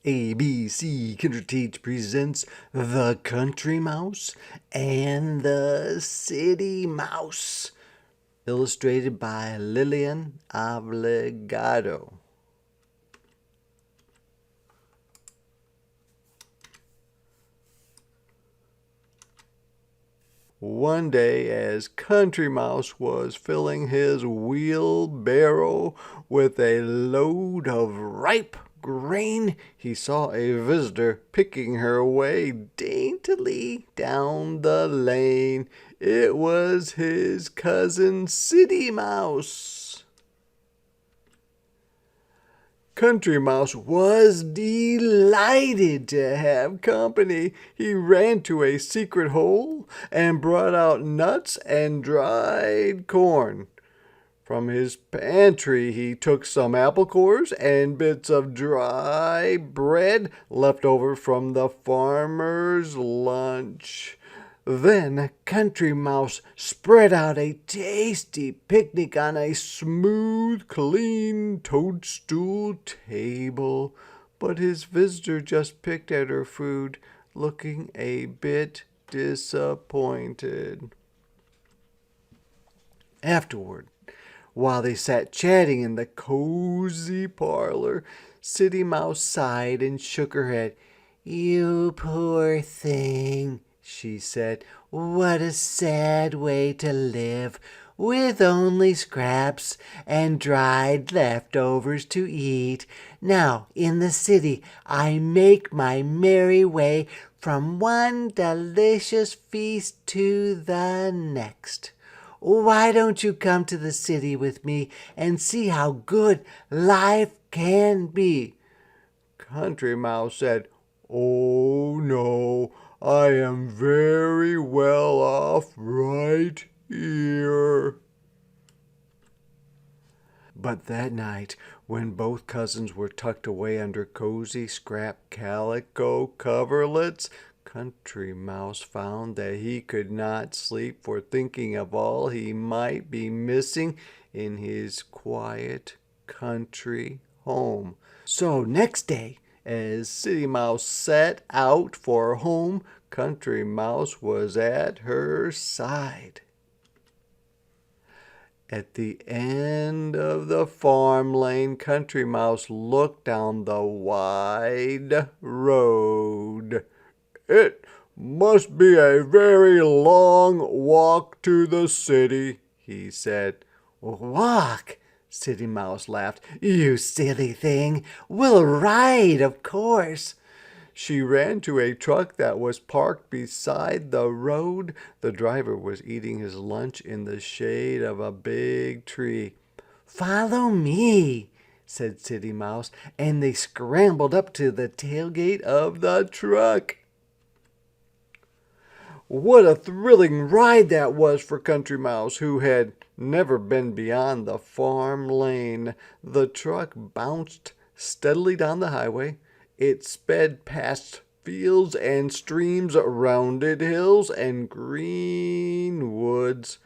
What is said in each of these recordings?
ABC Kinder Teach presents The Country Mouse and the City Mouse, illustrated by Lillian Obligado. One day, as Country Mouse was filling his wheelbarrow with a load of ripe grain, he saw a visitor picking her way daintily down the lane. It was his cousin City Mouse. Country Mouse was delighted to have company. He ran to a secret hole and brought out nuts and dried corn. From his pantry he took some apple cores and bits of dry bread left over from the farmer's lunch. Then Country Mouse spread out a tasty picnic on a smooth, clean toadstool table. But his visitor just picked at her food, looking a bit disappointed. Afterward, while they sat chatting in the cozy parlor, City Mouse sighed and shook her head. "You poor thing," she said. "What a sad way to live, with only scraps and dried leftovers to eat. Now, in the city, I make my merry way from one delicious feast to the next. Why don't you come to the city with me and see how good life can be?" Country Mouse said, "Oh, no, I am very well off right here." But that night, when both cousins were tucked away under cozy scrap calico coverlets, Country Mouse found that he could not sleep for thinking of all he might be missing in his quiet country home. So next day, as City Mouse set out for home, Country Mouse was at her side. At the end of the farm lane, Country Mouse looked down the wide road. "It must be a very long walk to the city," he said. "Walk?" City Mouse laughed. "You silly thing. We'll ride, of course." She ran to a truck that was parked beside the road. The driver was eating his lunch in the shade of a big tree. "Follow me," said City Mouse, and they scrambled up to the tailgate of the truck. What a thrilling ride that was for Country Mouse, who had never been beyond the farm lane. The truck bounced steadily down the highway. It sped past fields and streams, rounded hills and green woods.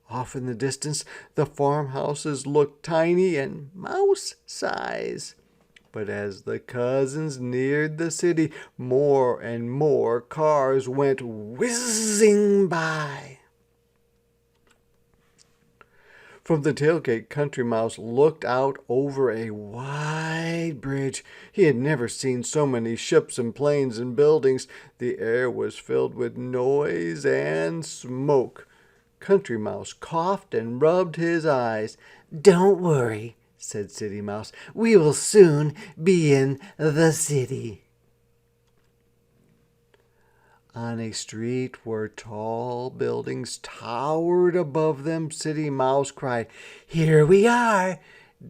Off in the distance, the farmhouses looked tiny and mouse size. But as the cousins neared the city, more and more cars went whizzing by. From the tailgate, Country Mouse looked out over a wide bridge. He had never seen so many ships and planes and buildings. The air was filled with noise and smoke. Country Mouse coughed and rubbed his eyes. "Don't worry," said City Mouse. "We will soon be in the city." On a street where tall buildings towered above them, City Mouse cried, "Here we are!"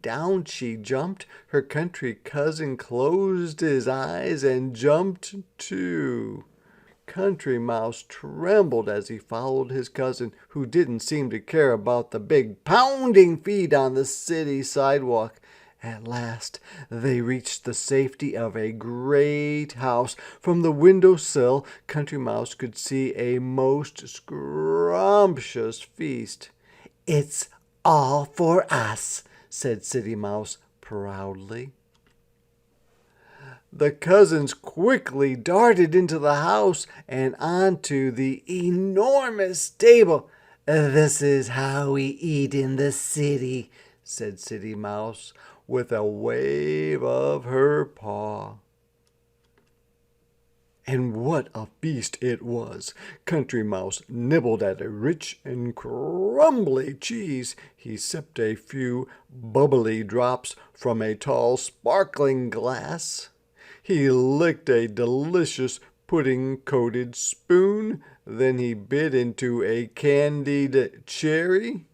Down she jumped. Her country cousin closed his eyes and jumped too. Country Mouse trembled as he followed his cousin, who didn't seem to care about the big pounding feet on the city sidewalk. At last they reached the safety of a great house. From the window sill, Country Mouse could see a most scrumptious feast. "It's all for us," said City Mouse proudly. The cousins quickly darted into the house and onto the enormous table. "This is how we eat in the city," said City Mouse with a wave of her paw. And what a feast it was! Country Mouse nibbled at a rich and crumbly cheese. He sipped a few bubbly drops from a tall sparkling glass. He licked a delicious pudding-coated spoon. Then he bit into a candied cherry.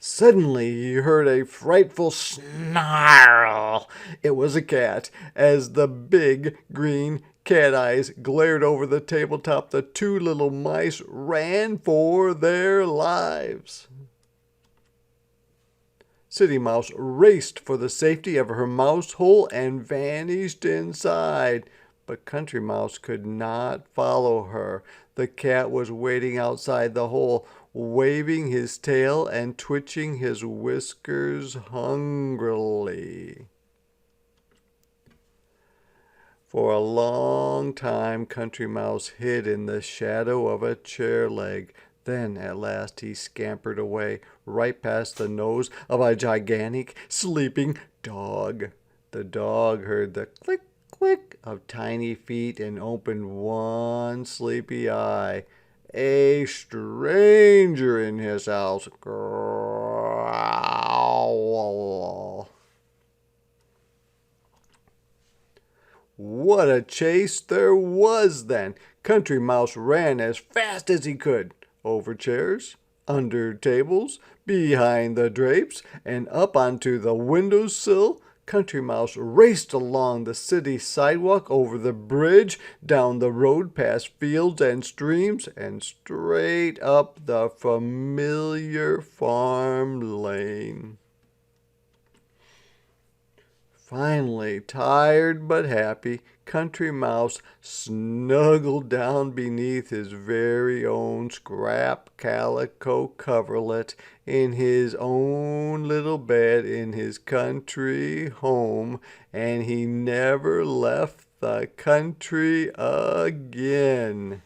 Suddenly he heard a frightful snarl. It was a cat. As the big green cat eyes glared over the tabletop, the two little mice ran for their lives. City Mouse raced for the safety of her mouse hole and vanished inside. But Country Mouse could not follow her. The cat was waiting outside the hole, waving his tail and twitching his whiskers hungrily. For a long time Country Mouse hid in the shadow of a chair leg. Then at last he scampered away, right past the nose of a gigantic sleeping dog. The dog heard the click, click of tiny feet and opened one sleepy eye. A stranger in his house. Growl. What a chase there was then! Country Mouse ran as fast as he could, over chairs, under tables, behind the drapes, and up onto the windowsill. Country Mouse raced along the city sidewalk, over the bridge, down the road, past fields and streams, and straight up the familiar farm lane. Finally, tired but happy, Country Mouse snuggled down beneath his very own scrap calico coverlet in his own little bed in his country home, and he never left the country again.